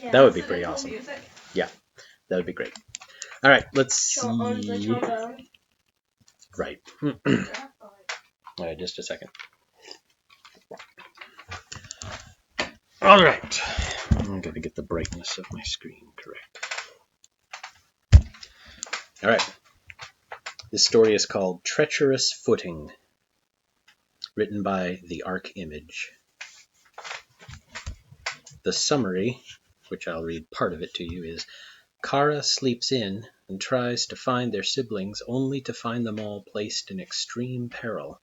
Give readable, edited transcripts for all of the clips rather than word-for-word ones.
Yeah, that would be pretty awesome. Music. Yeah, that would be great. All right, let's see. On the trombone. Right. All right, just a second. All right. I'm going to get the brightness of my screen correct. All right. This story is called Treacherous Footing, written by the Archimage. The summary, which I'll read part of it to you, is Chara sleeps in and tries to find their siblings only to find them all placed in extreme peril.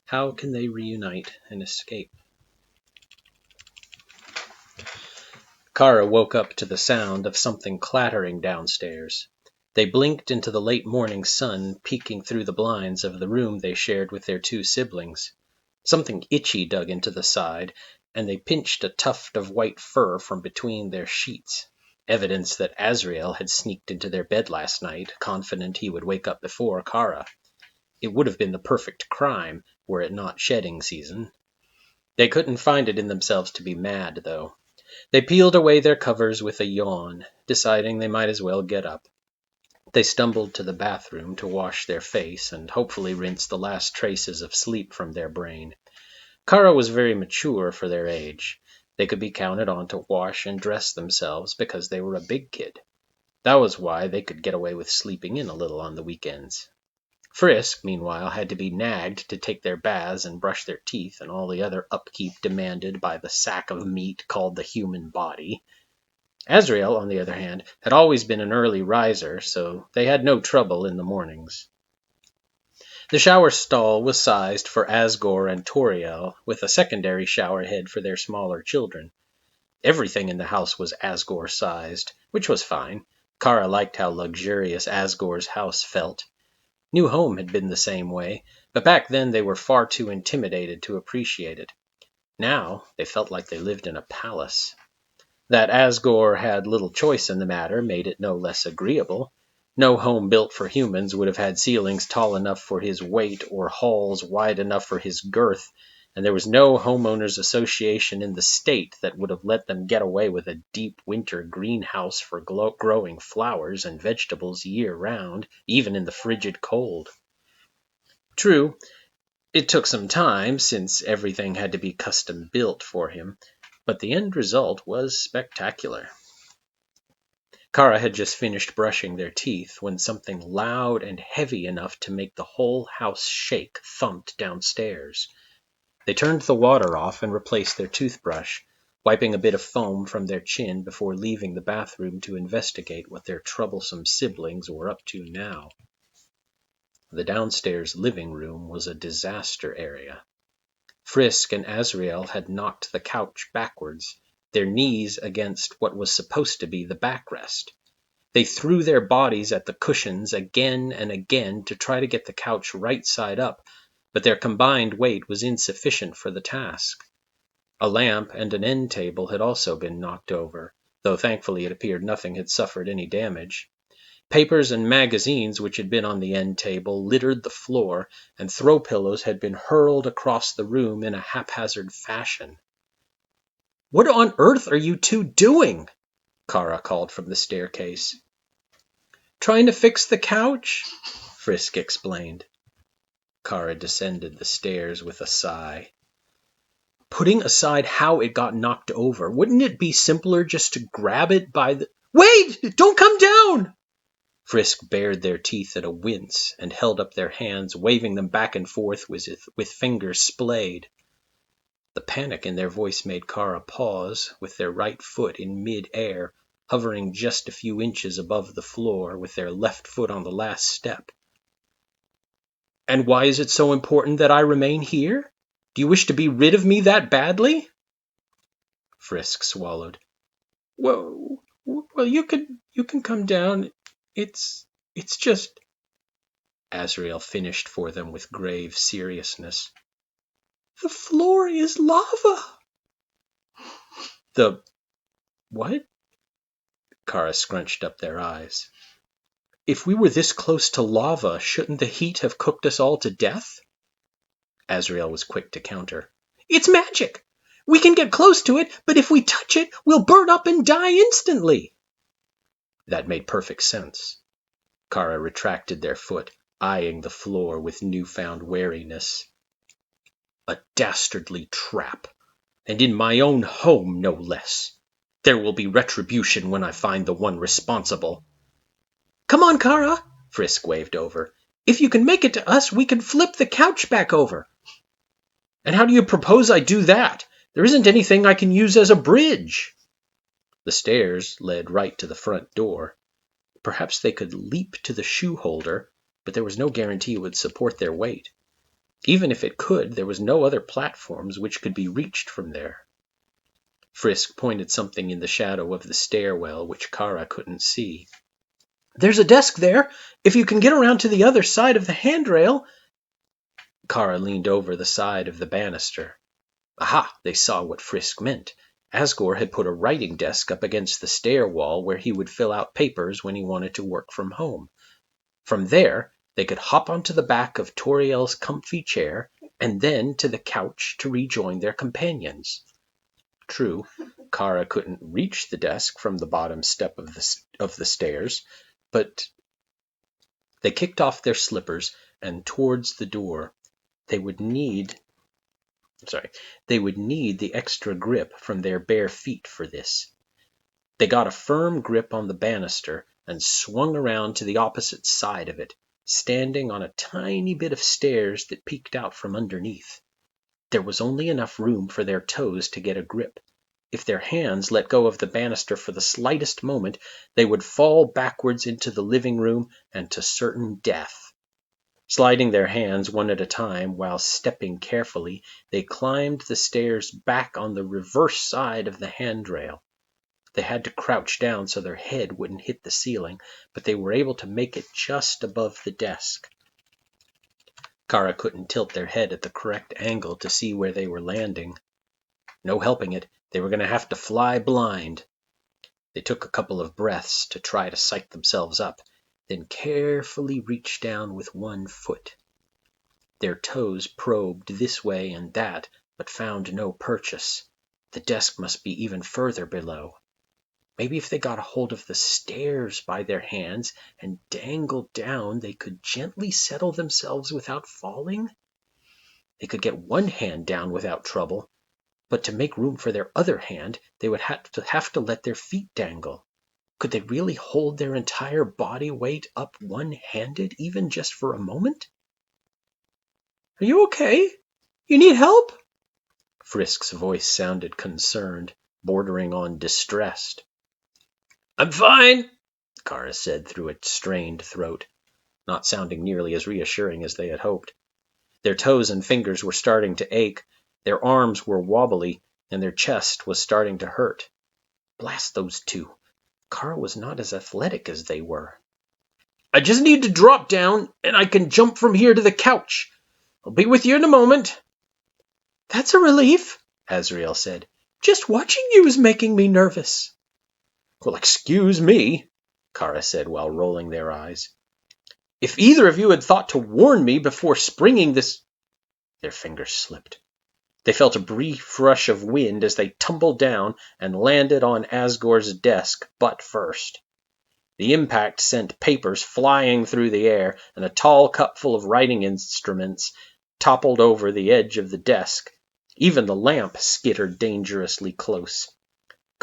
How can they reunite and escape? Chara woke up to the sound of something clattering downstairs. They blinked into the late morning sun peeking through the blinds of the room they shared with their two siblings. Something itchy dug into the side, and they pinched a tuft of white fur from between their sheets, evidence that Azrael had sneaked into their bed last night, confident he would wake up before Chara. It would have been the perfect crime, were it not shedding season. They couldn't find it in themselves to be mad, though. They peeled away their covers with a yawn, deciding they might as well get up. They stumbled to the bathroom to wash their face and hopefully rinse the last traces of sleep from their brain. Chara was very mature for their age. They could be counted on to wash and dress themselves because they were a big kid. That was why they could get away with sleeping in a little on the weekends. Frisk, meanwhile, had to be nagged to take their baths and brush their teeth and all the other upkeep demanded by the sack of meat called the human body. Azrael, on the other hand, had always been an early riser, so they had no trouble in the mornings. The shower stall was sized for Asgore and Toriel, with a secondary shower head for their smaller children. Everything in the house was Asgore-sized, which was fine. Chara liked how luxurious Asgore's house felt. New Home had been the same way, but back then they were far too intimidated to appreciate it. Now they felt like they lived in a palace. That Asgore had little choice in the matter made it no less agreeable. No home built for humans would have had ceilings tall enough for his weight or halls wide enough for his girth, and there was no homeowners association in the state that would have let them get away with a deep winter greenhouse for growing flowers and vegetables year-round, even in the frigid cold. True, it took some time, since everything had to be custom-built for him, but the end result was spectacular. Chara had just finished brushing their teeth when something loud and heavy enough to make the whole house shake thumped downstairs. They turned the water off and replaced their toothbrush, wiping a bit of foam from their chin before leaving the bathroom to investigate what their troublesome siblings were up to now. The downstairs living room was a disaster area. Frisk and Azrael had knocked the couch backwards, their knees against what was supposed to be the backrest. They threw their bodies at the cushions again and again to try to get the couch right side up, but their combined weight was insufficient for the task. A lamp and an end table had also been knocked over, though thankfully it appeared nothing had suffered any damage. Papers and magazines which had been on the end table littered the floor, and throw pillows had been hurled across the room in a haphazard fashion. "What on earth are you two doing?" Chara called from the staircase. "Trying to fix the couch," Frisk explained. Chara descended the stairs with a sigh. "Putting aside how it got knocked over, wouldn't it be simpler just to grab it by the—" "Wait! Don't come down!" Frisk bared their teeth at a wince and held up their hands, waving them back and forth with fingers splayed. The panic in their voice made Chara pause, with their right foot in mid-air, hovering just a few inches above the floor, with their left foot on the last step. "And why is it so important that I remain here? Do you wish to be rid of me that badly?" Frisk swallowed. Well, you can come down. It's just..." Azrael finished for them with grave seriousness. "The floor is lava." "The what?" Chara scrunched up their eyes. "If we were this close to lava, shouldn't the heat have cooked us all to death?" Azrael was quick to counter. "It's magic! We can get close to it, but if we touch it, we'll burn up and die instantly. That made perfect sense. Chara retracted their foot, eyeing the floor with newfound wariness. A dastardly trap, and in my own home, no less. There will be retribution when I find the one responsible. Come on, Chara, Frisk waved over. If you can make it to us, we can flip the couch back over. And how do you propose I do that? There isn't anything I can use as a bridge. The stairs led right to the front door. Perhaps they could leap to the shoe holder, but there was no guarantee it would support their weight. Even if it could, there was no other platforms which could be reached from there. Frisk pointed something in the shadow of the stairwell which Chara couldn't see. There's a desk there. If you can get around to the other side of the handrail. Chara leaned over the side of the banister. Aha! They saw what Frisk meant. Asgore had put a writing desk up against the stair wall where he would fill out papers when he wanted to work from home. From there, they could hop onto the back of Toriel's comfy chair and then to the couch to rejoin their companions. True, Chara couldn't reach the desk from the bottom step of the stairs, but they kicked off their slippers and towards the door. They would need the extra grip from their bare feet for this. They got a firm grip on the banister and swung around to the opposite side of it, standing on a tiny bit of stairs that peeked out from underneath. There was only enough room for their toes to get a grip. If their hands let go of the banister for the slightest moment, they would fall backwards into the living room and to certain death. Sliding their hands one at a time while stepping carefully, they climbed the stairs back on the reverse side of the handrail. They had to crouch down so their head wouldn't hit the ceiling, but they were able to make it just above the desk. Chara couldn't tilt their head at the correct angle to see where they were landing. No helping it, they were going to have to fly blind. They took a couple of breaths to try to psych themselves up, then carefully reached down with one foot. Their toes probed this way and that, but found no purchase. The desk must be even further below. Maybe if they got a hold of the stairs by their hands and dangled down, they could gently settle themselves without falling? They could get one hand down without trouble, but to make room for their other hand, they would have to let their feet dangle. Could they really hold their entire body weight up one-handed, even just for a moment? Are you okay? You need help? Frisk's voice sounded concerned, bordering on distressed. I'm fine, Chara said through a strained throat, not sounding nearly as reassuring as they had hoped. Their toes and fingers were starting to ache, their arms were wobbly, and their chest was starting to hurt. Blast those two. Chara was not as athletic as they were. I just need to drop down, and I can jump from here to the couch. I'll be with you in a moment. That's a relief, Azrael said. Just watching you is making me nervous. Well, excuse me, Chara said while rolling their eyes. If either of you had thought to warn me before springing this... Their fingers slipped. They felt a brief rush of wind as they tumbled down and landed on Asgore's desk butt first. The impact sent papers flying through the air, and a tall cup full of writing instruments toppled over the edge of the desk. Even the lamp skittered dangerously close.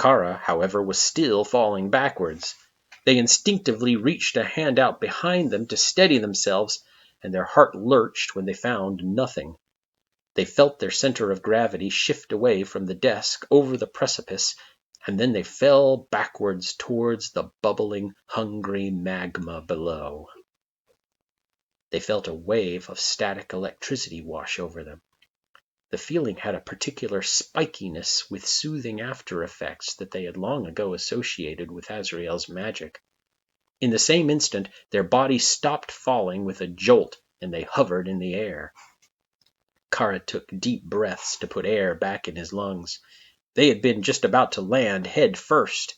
Chara, however, was still falling backwards. They instinctively reached a hand out behind them to steady themselves, and their heart lurched when they found nothing. They felt their center of gravity shift away from the desk over the precipice, and then they fell backwards towards the bubbling, hungry magma below. They felt a wave of static electricity wash over them. The feeling had a particular spikiness with soothing after effects that they had long ago associated with Azrael's magic. In the same instant, their bodies stopped falling with a jolt, and they hovered in the air. Chara took deep breaths to put air back in his lungs. They had been just about to land head first.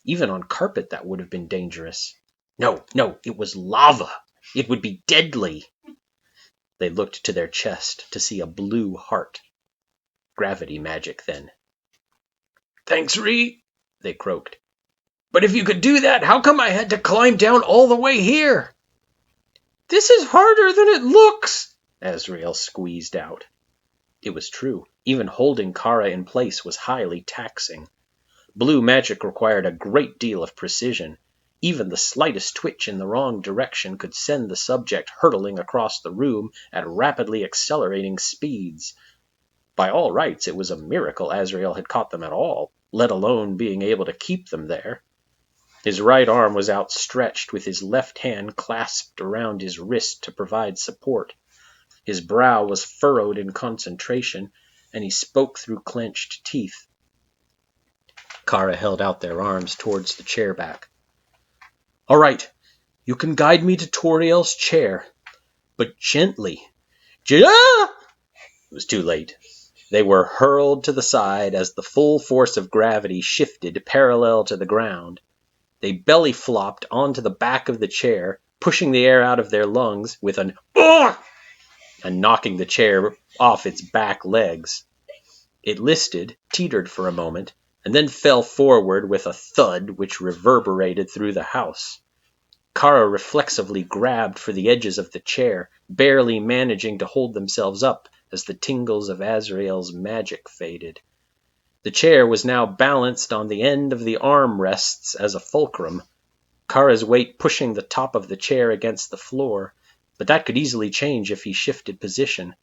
Even on carpet that would have been dangerous. No, it was lava. It would be deadly. They looked to their chest to see a blue heart. Gravity magic, then. "Thanks, Ree," they croaked. "But if you could do that, how come I had to climb down all the way here?" "This is harder than it looks," Azrael squeezed out. It was true. Even holding Chara in place was highly taxing. Blue magic required a great deal of precision. Even the slightest twitch in the wrong direction could send the subject hurtling across the room at rapidly accelerating speeds. By all rights, it was a miracle Azrael had caught them at all, let alone being able to keep them there. His right arm was outstretched, with his left hand clasped around his wrist to provide support. His brow was furrowed in concentration, and he spoke through clenched teeth. Chara held out their arms towards the chair back. "All right, you can guide me to Toriel's chair, but gently." It was too late. They were hurled to the side as the full force of gravity shifted parallel to the ground. They belly flopped onto the back of the chair, pushing the air out of their lungs with an "Ugh!" and knocking the chair off its back legs. It listed, teetered for a moment, and then fell forward with a thud which reverberated through the house. Chara reflexively grabbed for the edges of the chair, barely managing to hold themselves up as the tingles of Azrael's magic faded. The chair was now balanced on the end of the arm rests as a fulcrum, Chara's weight pushing the top of the chair against the floor, but that could easily change if he shifted position.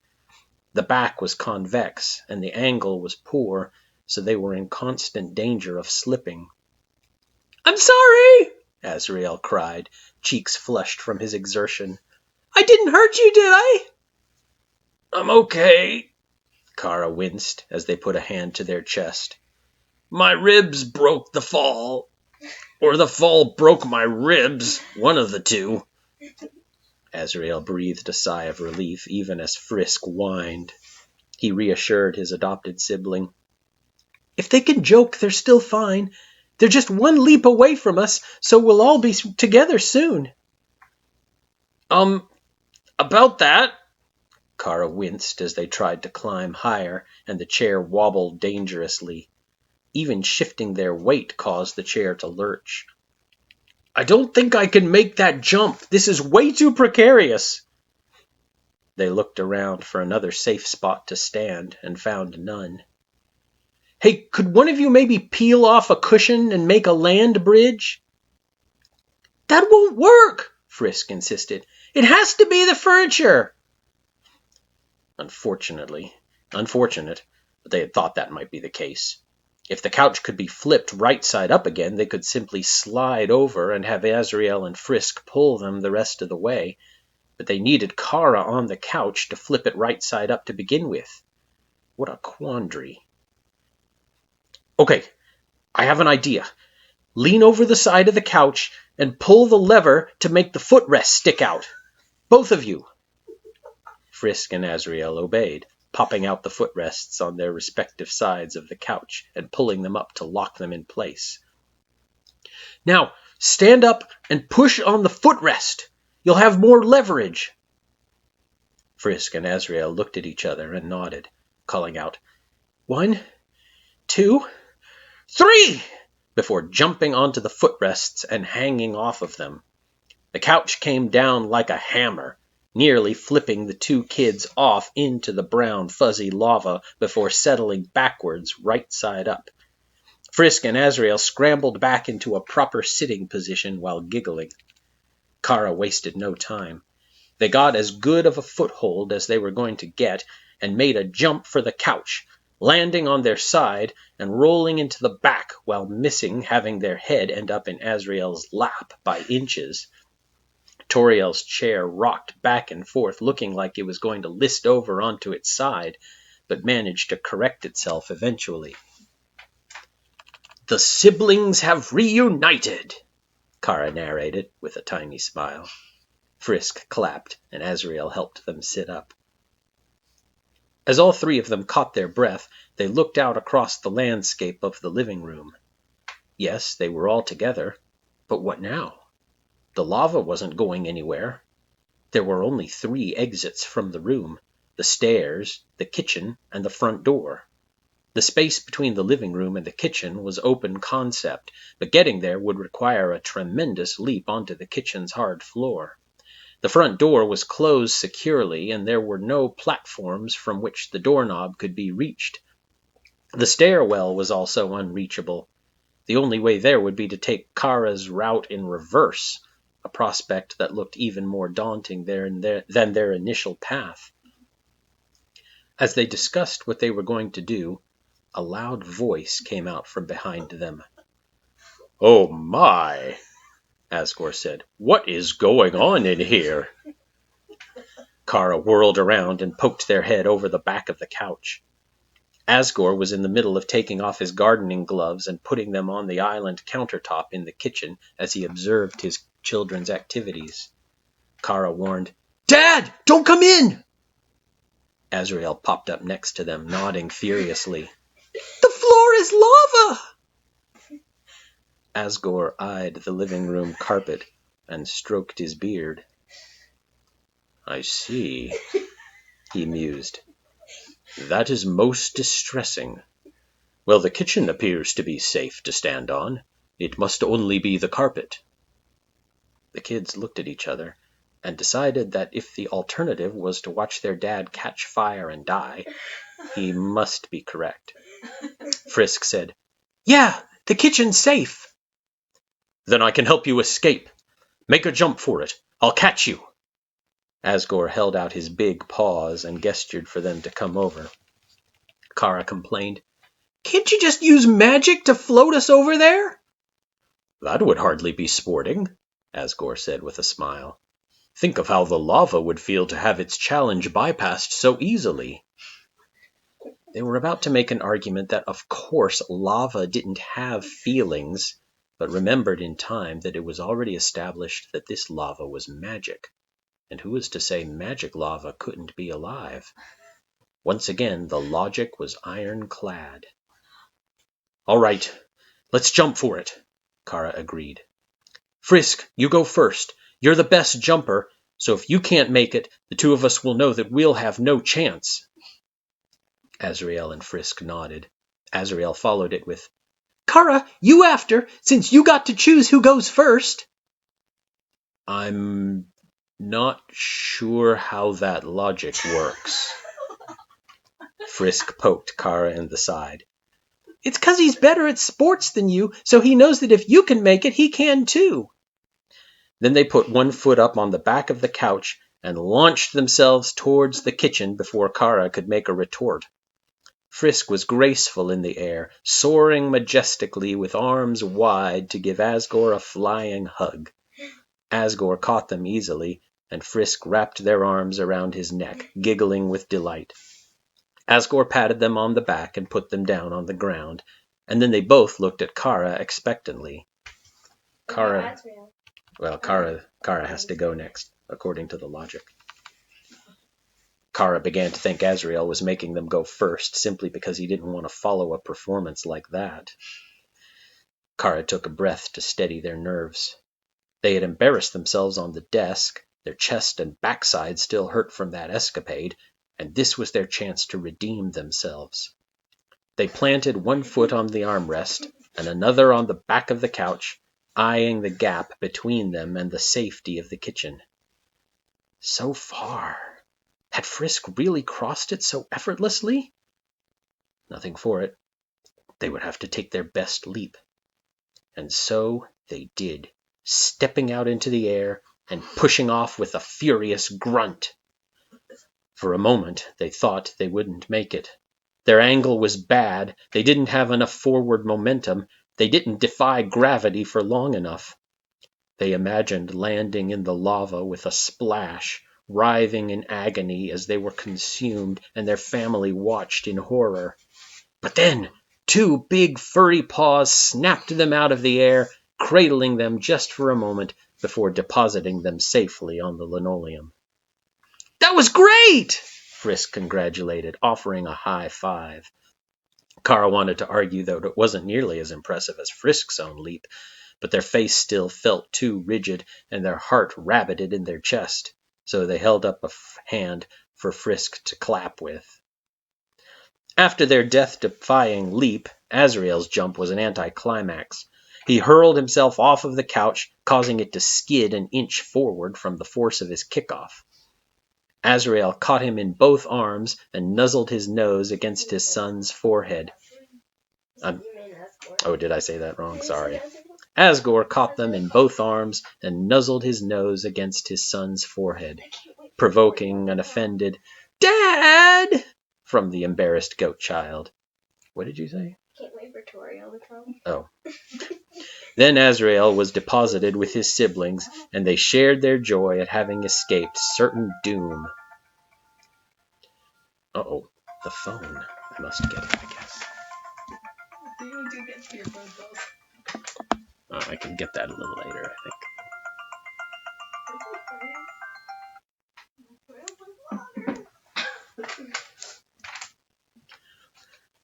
The back was convex, and the angle was poor, so they were in constant danger of slipping. "I'm sorry," Azrael cried, cheeks flushed from his exertion. "I didn't hurt you, did I?" "I'm okay," Chara winced as they put a hand to their chest. "My ribs broke the fall. Or the fall broke my ribs, one of the two." Azrael breathed a sigh of relief, even as Frisk whined. He reassured his adopted sibling. "If they can joke, they're still fine. They're just one leap away from us, so we'll all be together soon." About that," Chara winced as they tried to climb higher, and the chair wobbled dangerously. Even shifting their weight caused the chair to lurch. "I don't think I can make that jump. This is way too precarious." They looked around for another safe spot to stand and found none. "Hey, could one of you maybe peel off a cushion and make a land bridge?" "That won't work," Frisk insisted. "It has to be the furniture." Unfortunate, but they had thought that might be the case. If the couch could be flipped right side up again, they could simply slide over and have Azrael and Frisk pull them the rest of the way, but they needed Chara on the couch to flip it right side up to begin with. What a quandary. "Okay, I have an idea. Lean over the side of the couch and pull the lever to make the footrest stick out. Both of you." Frisk and Azrael obeyed, popping out the footrests on their respective sides of the couch and pulling them up to lock them in place. "Now, stand up and push on the footrest. You'll have more leverage." Frisk and Azrael looked at each other and nodded, calling out, "1, 2, 3!" before jumping onto the footrests and hanging off of them. The couch came down like a hammer, nearly flipping the two kids off into the brown fuzzy lava before settling backwards right side up. Frisk and Azrael scrambled back into a proper sitting position while giggling. Chara wasted no time. They got as good of a foothold as they were going to get and made a jump for the couch, landing on their side and rolling into the back while missing having their head end up in Azrael's lap by inches. Toriel's chair rocked back and forth, looking like it was going to list over onto its side, but managed to correct itself eventually. "The siblings have reunited," Chara narrated with a tiny smile. Frisk clapped, and Azrael helped them sit up. As all three of them caught their breath, they looked out across the landscape of the living room. Yes, they were all together, but what now? The lava wasn't going anywhere. There were only 3 exits from the room: the stairs, the kitchen, and the front door. The space between the living room and the kitchen was open concept, but getting there would require a tremendous leap onto the kitchen's hard floor. The front door was closed securely, and there were no platforms from which the doorknob could be reached. The stairwell was also unreachable. The only way there would be to take Chara's route in reverse, a prospect that looked even more daunting than their initial path. As they discussed what they were going to do, a loud voice came out from behind them. "Oh my," Asgore said. "What is going on in here?" Chara whirled around and poked their head over the back of the couch. Asgore was in the middle of taking off his gardening gloves and putting them on the island countertop in the kitchen as he observed his children's activities. Chara warned, "Dad, don't come in!" Azrael popped up next to them, nodding furiously. "The floor is lava!" Asgore eyed the living room carpet and stroked his beard. "I see," he mused. "That is most distressing. Well, the kitchen appears to be safe to stand on. It must only be the carpet." The kids looked at each other and decided that if the alternative was to watch their dad catch fire and die, he must be correct. Frisk said, "Yeah, the kitchen's safe." "Then I can help you escape. Make a jump for it. I'll catch you." Asgore held out his big paws and gestured for them to come over. Chara complained, "Can't you just use magic to float us over there?" "That would hardly be sporting," Asgore said with a smile. "Think of how the lava would feel to have its challenge bypassed so easily." They were about to make an argument that of course lava didn't have feelings, but remembered in time that it was already established that this lava was magic. And who was to say magic lava couldn't be alive? Once again, the logic was ironclad. "All right, let's jump for it," Chara agreed. "Frisk, you go first. You're the best jumper, so if you can't make it, the two of us will know that we'll have no chance." Azrael and Frisk nodded. Azrael followed it with, "Chara, you after, since you got to choose who goes first." "I'm not sure how that logic works." Frisk poked Chara in the side. "It's 'cause he's better at sports than you, so he knows that if you can make it, he can too." Then they put one foot up on the back of the couch and launched themselves towards the kitchen before Chara could make a retort. Frisk was graceful in the air, soaring majestically with arms wide to give Asgore a flying hug. Asgore caught them easily, and Frisk wrapped their arms around his neck, giggling with delight. Asgore patted them on the back and put them down on the ground, and then they both looked at Chara expectantly. Chara has to go next, according to the logic. Chara began to think Azrael was making them go first simply because he didn't want to follow a performance like that. Chara took a breath to steady their nerves. They had embarrassed themselves on the desk, their chest and backside still hurt from that escapade, and this was their chance to redeem themselves. They planted one foot on the armrest and another on the back of the couch, eyeing the gap between them and the safety of the kitchen. So far. Had Frisk really crossed it so effortlessly? Nothing for it. They would have to take their best leap. And so they did, stepping out into the air and pushing off with a furious grunt. For a moment, they thought they wouldn't make it. Their angle was bad, they didn't have enough forward momentum, they didn't defy gravity for long enough. They imagined landing in the lava with a splash, writhing in agony as they were consumed and their family watched in horror. But then, two big furry paws snapped them out of the air, cradling them just for a moment before depositing them safely on the linoleum. "That was great!" Frisk congratulated, offering a high five. Chara wanted to argue that it wasn't nearly as impressive as Frisk's own leap, but their face still felt too rigid and their heart rabbited in their chest, so they held up a hand for Frisk to clap with. After their death-defying leap, Azrael's jump was an anticlimax. He hurled himself off of the couch, causing it to skid an inch forward from the force of his kickoff. Azrael caught him in both arms and nuzzled his nose against his son's forehead. Oh, did I say that wrong? Sorry. Asgore caught them in both arms and nuzzled his nose against his son's forehead, provoking an offended "Dad!" from the embarrassed goat child. What did you say? Can't wait for Toriel to come. Oh. Then Azrael was deposited with his siblings, and they shared their joy at having escaped certain doom. Uh-oh, the phone. I must get it, I guess. You do get to your phone calls. I can get that a little later, I think.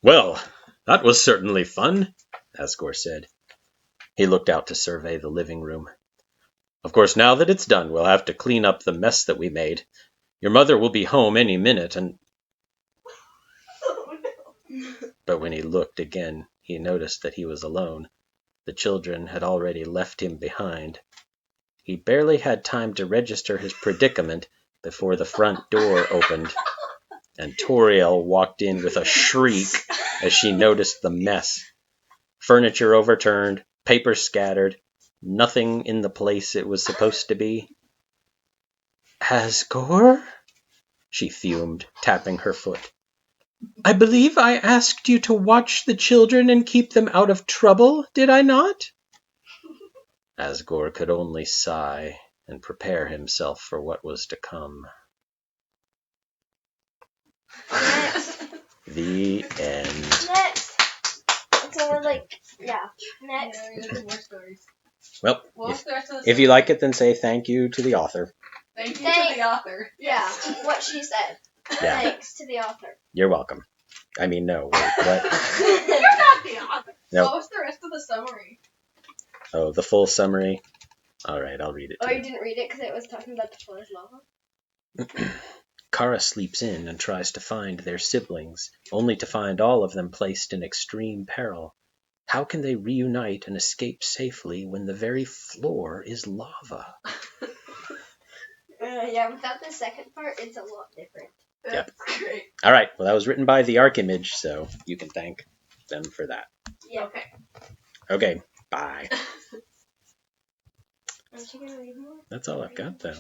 Well, that was certainly fun, Asgore said. He looked out to survey the living room. Of course, now that it's done, we'll have to clean up the mess that we made. Your mother will be home any minute, and... Oh, no. But when he looked again, he noticed that he was alone. The children had already left him behind. He barely had time to register his predicament before the front door opened, and Toriel walked in with a shriek as she noticed the mess. Furniture overturned, paper scattered, nothing in the place it was supposed to be. Asgore? She fumed, tapping her foot. I believe I asked you to watch the children and keep them out of trouble, did I not? Asgore could only sigh and prepare himself for what was to come. Next. The end. Next. It's only like, yeah. Next. Yeah, there's more stories. Well, What's the rest of the if you story? like it, then say thank you to the author. Thank you Thank- to the author. Yeah, what she said. Yeah. Thanks to the author. You're welcome. I mean, no, wait, what? You're not the author. Nope. What was the rest of the summary? Oh, the full summary? All right, I'll read it Oh, to you didn't read it because it was talking about the floor is lava? you. Chara sleeps in and tries to find their siblings, only to find all of them placed in extreme peril. How can they reunite and escape safely when the very floor is lava? Yeah, without the second part, it's a lot different. Yep. That's great. All right, well, that was written by the Archimage, so you can thank them for that. Yeah. Okay. Okay, bye. Aren't you going to read more? That's all I've got, though.